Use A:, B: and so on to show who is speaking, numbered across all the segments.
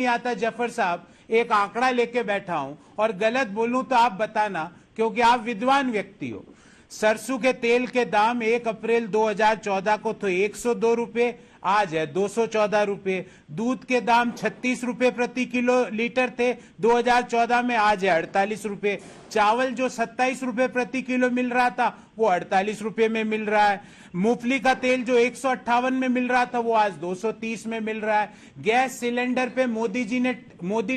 A: नहीं आता जफर साहब, एक आंकड़ा लेके बैठा हूं और गलत बोलूं तो आप बताना, क्योंकि आप विद्वान व्यक्ति हो। सरसों के तेल के दाम 1 अप्रैल 2014 को तो 102 रुपए, आज है 214 रुपए। दूध के दाम 36 रुपए प्रति किलो लीटर थे 2014 में, आज है 48 रुपए। चावल जो 27 रुपए प्रति किलो मिल रहा था वो 48 रुपए में मिल रहा है। मूंगफली का तेल जो 158 में मिल रहा था वो आज 230 में मिल रहा है। गैस सिलेंडर पे मोदी जी ने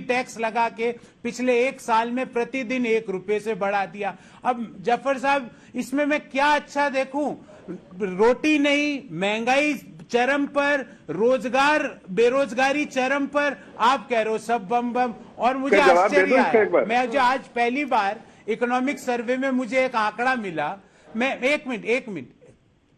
A: टैक्स लगा के पिछले 1 साल में प्रतिदिन 1 रुपए से बढ़ा दिया। अब जफर साहब, इसमें मैं क्या अच्छा देखूं? रोटी नहीं, महंगाई चरम पर, रोजगार बेरोजगारी चरम पर, आप कह रहे हो सब बम बम। और मुझे आश्चर्य आया, मैं जो आज पहली बार इकोनॉमिक सर्वे में मुझे एक आंकड़ा मिला, मैं एक मिनट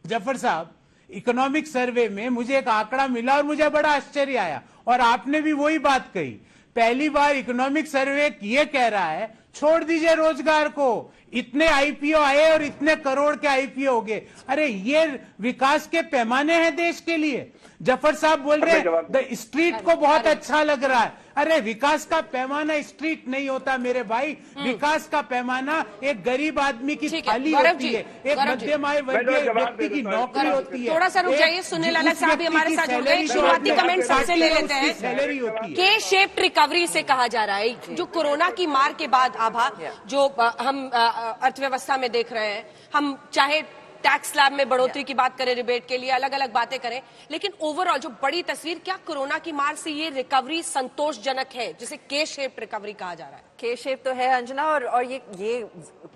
A: जफर साहब, इकोनॉमिक सर्वे में मुझे एक आंकड़ा मिला और मुझे बड़ा आश्चर्य आया, और आपने भी वही बात कही। पहली बार इकोनॉमिक सर्वे ये कह रहा है छोड़ दीजिए रोजगार को, इतने आईपीओ आए और इतने करोड़ के आईपीओ हो गए। अरे ये विकास के पैमाने हैं देश के लिए। जफर साहब बोल रहे हैं द स्ट्रीट को बहुत अच्छा लग रहा है। अरे विकास का पैमाना स्ट्रीट नहीं होता मेरे भाई, विकास का पैमाना एक गरीब आदमी की थाली होती है, एक मध्यम आय वर्गीय व्यक्ति की नौकरी होती है।
B: थोड़ा सा रुक जाइए, सुनील अलग साहब भी हमारे साथ जुड़ गए, शुरुआती कमेंट सबसे ले लेते हैं।
A: सैलरी होती है,
B: के शेप्ड रिकवरी से कहा जा रहा है, जो कोरोना की मार के बाद आभा जो हम अर्थव्यवस्था में देख रहे हैं, हम चाहे टैक्स स्लैब में बढ़ोतरी की बात करें, रिबेट के लिए अलग अलग बातें करें, लेकिन ओवरऑल जो बड़ी तस्वीर, क्या कोरोना की मार से ये रिकवरी संतोषजनक है, जिसे के शेप रिकवरी कहा जा रहा है?
C: के शेप तो है अंजना, और ये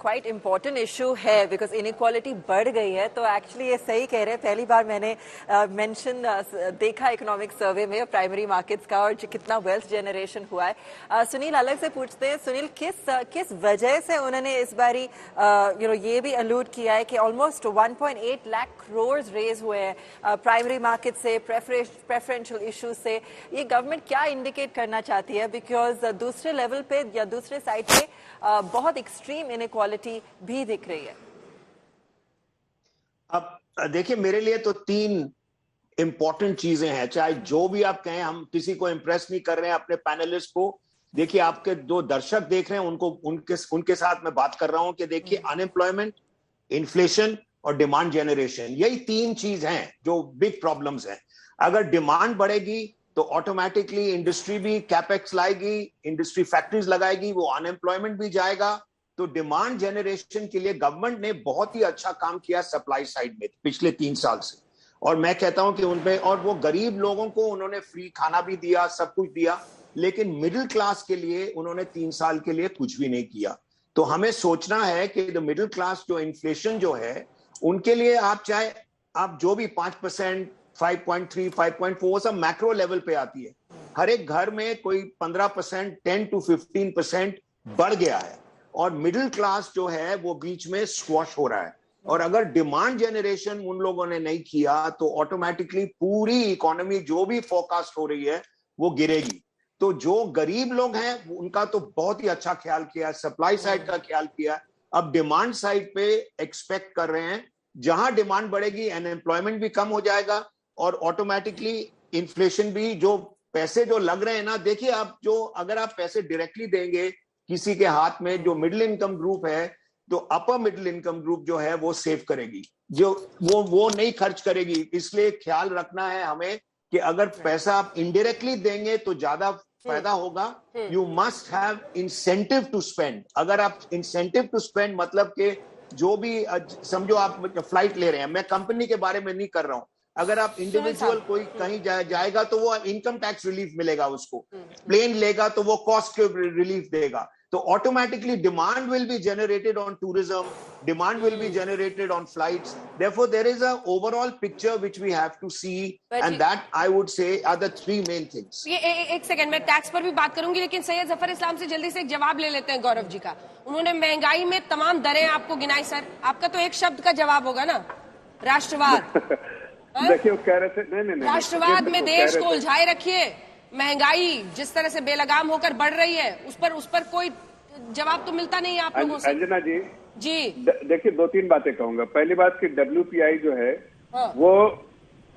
C: क्वाइट इंपॉर्टेंट इशू है, बिकॉज इनइक्वालिटी बढ़ गई है। तो एक्चुअली ये सही कह रहे हैं, पहली बार मैंने मेंशन देखा इकोनॉमिक सर्वे में प्राइमरी मार्केट्स का और कितना वेल्थ जनरेशन हुआ है। सुनील अलग से पूछते हैं, सुनील किस वजह से उन्होंने इस बारी ये भी अलूड किया है कि ऑलमोस्ट 1.8 लाख करोड़ रेज हुए हैं प्राइमरी मार्केट से, प्रेफरेंशियल इशू से। ये गवर्नमेंट क्या इंडिकेट करना चाहती है? बिकॉज दूसरे लेवल पे या दूसरे साइड पे बहुत एक्सट्रीम इनइक्वालिटी भी दिख रही है।
D: अब देखिए, मेरे लिए तो 3 इंपॉर्टेंट चीजें हैं, चाहे जो भी आप कहें, हम किसी को इंप्रेस नहीं कर रहे हैं अपने पैनलिस्ट को। देखिए, आपके 2 दर्शक देख रहे हैं, उनके साथ मैं बात कर रहा हूं कि देखिए, अनएम्प्लॉयमेंट, इन्फ्लेशन और डिमांड जनरेशन, यही 3 चीज हैं जो बिग प्रॉब्लम्स हैं। अगर डिमांड बढ़ेगी तो ऑटोमेटिकली इंडस्ट्री भी कैपेक्स लाएगी, इंडस्ट्री फैक्ट्रीज लगाएगी, वो अनएम्प्लॉयमेंट भी जाएगा। तो डिमांड जनरेशन के लिए गवर्नमेंट ने बहुत ही अच्छा काम किया सप्लाई साइड में पिछले 3 साल से, और मैं कहता हूं कि उनपे, और वो गरीब लोगों को उन्होंने फ्री खाना भी दिया, सब कुछ दिया, लेकिन मिडिल क्लास के लिए उन्होंने 3 साल के लिए कुछ भी नहीं किया। तो हमें सोचना है कि द मिडिल क्लास, जो इन्फ्लेशन जो है, उनके लिए आप चाहे आप जो भी 5%, 5.3, 5.4 सब मैक्रो लेवल पे आती है। हर एक घर में कोई 15%, 10 to 15% बढ़ गया है, और मिडिल क्लास जो है वो बीच में स्क्वॉश हो रहा है। और अगर डिमांड जनरेशन उन लोगों ने नहीं किया तो ऑटोमेटिकली पूरी इकोनॉमी जो भी फोरकास्ट हो रही है वो गिरेगी। तो जो गरीब लोग हैं उनका तो बहुत ही अच्छा ख्याल किया, सप्लाई साइड का ख्याल किया। अब डिमांड साइड पे एक्सपेक्ट कर रहे हैं, जहां डिमांड बढ़ेगी अनएम्प्लॉयमेंट भी कम हो जाएगा और ऑटोमेटिकली इन्फ्लेशन भी, जो पैसे जो लग रहे हैं ना, देखिए आप जो अगर आप पैसे डायरेक्टली देंगे किसी के हाथ में, जो मिडिल इनकम ग्रुप है, तो अपर मिडिल इनकम ग्रुप जो है वो सेव करेगी, जो वो नहीं खर्च करेगी। इसलिए ख्याल रखना है हमें कि अगर पैसा आप इनडायरेक्टली देंगे तो ज्यादा फायदा होगा। You must have incentive to spend. अगर आप इंसेंटिव टू स्पेंड मतलब कि जो भी, समझो आप फ्लाइट ले रहे हैं, मैं कंपनी के बारे में नहीं कर रहा हूं, अगर आप इंडिविजुअल कोई कहीं जाएगा तो वो इनकम टैक्स रिलीफ मिलेगा उसको, प्लेन लेगा तो वो कॉस्ट रिलीफ देगा। तो automatically demand will be generated on tourism, demand will be generated on flights. Therefore there is a overall picture which we have to see, and that I would say are the 3 main things.
B: ये एक second में tax पर भी बात करूंगी, लेकिन सैयद जफर इस्लाम से जल्दी से एक जवाब ले लेते हैं गौरव जी का। उन्होंने महंगाई में तमाम दरें आपको गिनाई, सर आपका तो एक शब्द का जवाब होगा ना, राष्ट्रवाद।
E: देखिए, वो कह रहे थे नहीं,
B: राष्ट्रवाद में देश को उलझाए रखिए, महंगाई जिस तरह से बेलगाम होकर बढ़ रही है उस पर कोई जवाब तो मिलता नहीं है आप लोगों से।
E: अंजना जी देखिए, 2-3 बातें कहूंगा। पहली बात कि WPI जो है वो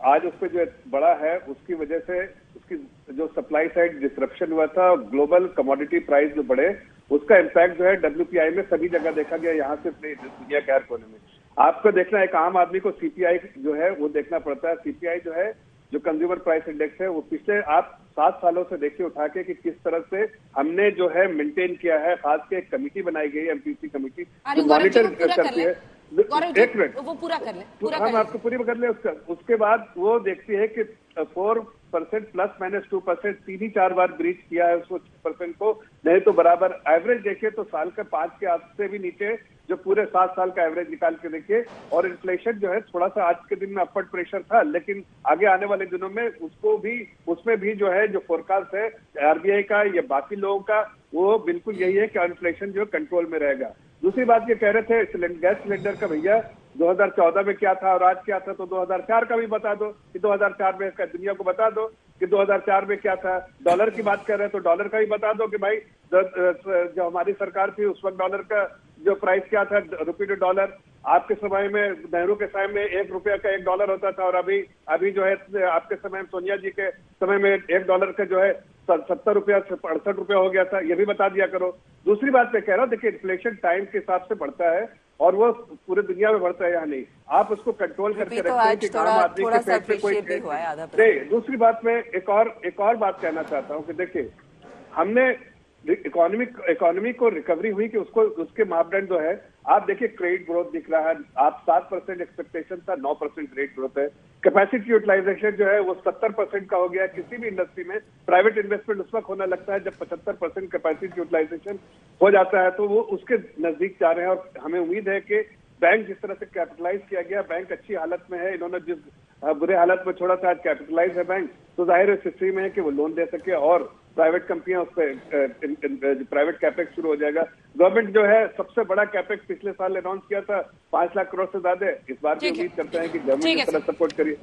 E: आज उस पर जो बड़ा है, उसकी वजह से उसकी जो सप्लाई साइड डिसरप्शन हुआ था, ग्लोबल कमोडिटी प्राइस जो बढ़े, उसका इम्पैक्ट जो है WPI में सभी जगह देखा गया, यहाँ से दुनिया के हर कोने में। आपको देखना है, एक आम आदमी को CPI जो है वो देखना पड़ता है। CPI जो है, जो कंज्यूमर प्राइस इंडेक्स है, वो पिछले आप 7 सालों से देखिए उठा के कि किस तरह से हमने जो है मेंटेन किया है। खास के एक कमिटी बनाई गई है, MPC कमिटी, जो मॉनिटर करती है। एक मिनट,
B: वो पूरा कर ले,
E: हम आपको पूरी कर ले। उसके बाद वो देखती है कि 4% प्लस -2% 3-4 बार ब्रीच किया है उसको 6% को, नहीं तो बराबर एवरेज देखिए तो साल का 5 के आज से भी नीचे जो पूरे 7 साल का एवरेज निकाल के देखिए। और इन्फ्लेशन जो है थोड़ा सा आज के दिन में अपवर्ड प्रेशर था, लेकिन आगे आने वाले दिनों में उसमें भी जो है, जो फोरकास्ट है RBI का या बाकी लोगों का, वो बिल्कुल यही है कि इन्फ्लेशन जो है कंट्रोल में रहेगा। दूसरी बात ये कह रहे थे गैस सिलेंडर का, भैया 2014 में क्या था और आज क्या था, तो 2004 का भी बता दो कि 2004 में, दुनिया को बता दो कि 2004 में क्या था। डॉलर की बात कर रहे हैं तो डॉलर का भी बता दो कि भाई जो हमारी सरकार थी उस वक्त डॉलर का जो प्राइस क्या था, रुपये टू डॉलर। आपके समय में, नेहरू के समय में $1 का $1 होता था, और अभी जो है आपके समय, सोनिया जी के समय में $1 का जो है 70 रुपया से 68 रुपया हो गया था, ये भी बता दिया करो। दूसरी बात मैं कह रहा हूँ, देखिए इन्फ्लेशन टाइम के हिसाब से बढ़ता है और वो पूरे दुनिया में बढ़ता है या नहीं, आप उसको कंट्रोल करके रखते हैं कि आम आदमी के पेट पे कोई नहीं। दूसरी बात मैं एक और बात कहना चाहता हूँ कि देखिए, हमने इकोनॉमी को रिकवरी हुई कि उसके मापदंड जो है, आप देखिए क्रेडिट ग्रोथ दिख रहा है, आप 7% एक्सपेक्टेशन था, 9% क्रेडिट ग्रोथ है। कैपेसिटी यूटिलाइजेशन जो है वो 70% का हो गया। किसी भी इंडस्ट्री में प्राइवेट इन्वेस्टमेंट उस वक्त होना लगता है जब 75% कैपेसिटी यूटिलाइजेशन हो जाता है, तो वो उसके नजदीक जा रहे हैं। और हमें उम्मीद है कि बैंक जिस तरह से कैपिटलाइज किया गया, बैंक अच्छी हालत में है, इन्होंने जिस बुरे हालत में छोड़ा था, आज कैपिटलाइज है बैंक, तो जाहिर है स्थिति में है कि वो लोन दे सके और प्राइवेट कंपनियां उस पर प्राइवेट कैपेक्स शुरू हो जाएगा। गवर्नमेंट जो है सबसे बड़ा कैपेक्स पिछले साल अनाउंस किया था 5 लाख करोड़ से ज्यादा, इस बार भी उम्मीद करते हैं कि गवर्नमेंट इस तरह सपोर्ट करिए।